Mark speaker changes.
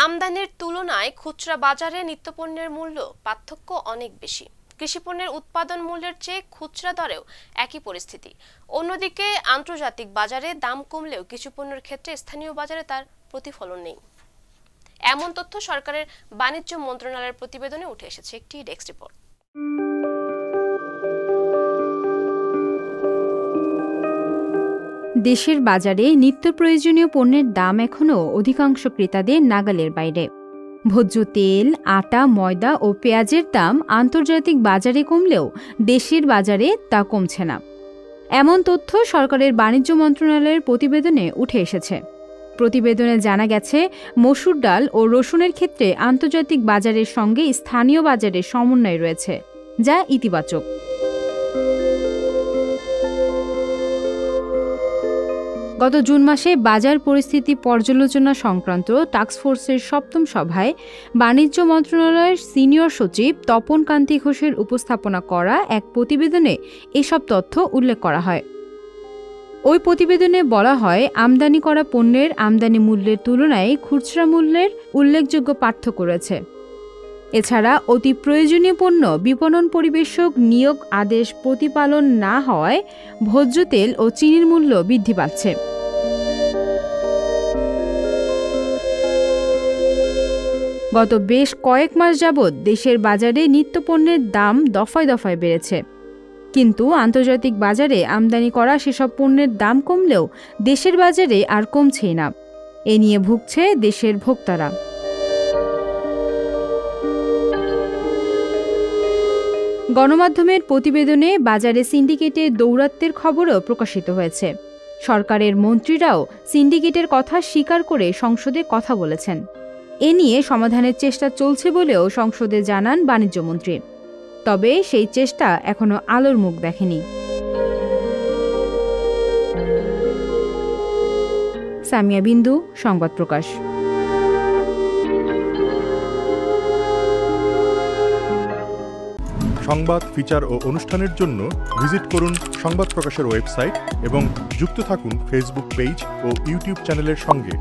Speaker 1: আমদানির তুলনায় খুচরা বাজারে নিত্যপণ্যের মূল্য পার্থক্য অনেক বেশি। কৃষিপণ্যের উৎপাদন মূল্যের চেয়ে খুচরা দরেও একই পরিস্থিতি। অন্যদিকে আন্তর্জাতিক বাজারে দাম কমলেও কিছু পণ্যের ক্ষেত্রে স্থানীয় বাজারে তার প্রতিফলন নেই। এমন তথ্য সরকারের বাণিজ্য মন্ত্রণালয়ের প্রতিবেদনে উঠে এসেছে। একটি ডেস্ক রিপোর্ট।
Speaker 2: দেশের বাজারে নিত্য প্রয়োজনীয় পণ্যের দাম এখনও অধিকাংশ ক্রেতাদের নাগালের বাইরে। ভোজ্য তেল, আটা, ময়দা ও পেঁয়াজের দাম আন্তর্জাতিক বাজারে কমলেও দেশের বাজারে তা কমছে না। এমন তথ্য সরকারের বাণিজ্য মন্ত্রণালয়ের প্রতিবেদনে উঠে এসেছে। প্রতিবেদনে জানা গেছে, মসুর ডাল ও রসুনের ক্ষেত্রে আন্তর্জাতিক বাজারের সঙ্গে স্থানীয় বাজারের সমন্বয় রয়েছে, যা ইতিবাচক। গত জুন মাসে বাজার পরিস্থিতি পর্যালোচনা সংক্রান্ত টাস্কফোর্সের ৭ম সভায় বাণিজ্য মন্ত্রণালয়ের সিনিয়র সচিব তপন কান্তি ঘোষের উপস্থাপনা করা এক প্রতিবেদনে এসব তথ্য উল্লেখ করা হয়। ওই প্রতিবেদনে বলা হয়, আমদানি করা পণ্যের আমদানি মূল্যের তুলনায় খুচরা মূল্যের উল্লেখযোগ্য পার্থক্য রয়েছে। এছাড়া অতি প্রয়োজনীয় পণ্য বিপণন পরিবেশক নিয়োগ আদেশ প্রতিপালন না হওয়ায় ভোজ্য তেল ও চিনির মূল্য বৃদ্ধি পাচ্ছে। গত বেশ কয়েক মাস যাবৎ দেশের বাজারে নিত্যপণ্যের দাম দফায় দফায় বেড়েছে, কিন্তু আন্তর্জাতিক বাজারে আমদানি করা সেসব পণ্যের দাম কমলেও দেশের বাজারে আর কমছেই না। এ নিয়ে ভুগছে দেশের ভোক্তারা। গণমাধ্যমের প্রতিবেদনে বাজারে সিন্ডিকেটের দৌরাত্ম্যের খবরও প্রকাশিত হয়েছে। সরকারের মন্ত্রীরাও সিন্ডিকেটের কথা স্বীকার করে সংসদে কথা বলেছেন। এ নিয়ে সমাধানের চেষ্টা চলছে বলেও সংসদে জানান বাণিজ্যমন্ত্রী। তবে সেই চেষ্টা এখনো আলোর মুখ দেখেনি। সামিয়া বিন্দু, সংবাদ প্রকাশ।
Speaker 3: সংবাদ, ফিচার ও অনুষ্ঠানের জন্য ভিজিট করুন সংবাদ প্রকাশের ওয়েবসাইট এবং যুক্ত থাকুন ফেসবুক পেজ ও ইউটিউব চ্যানেলের সঙ্গে।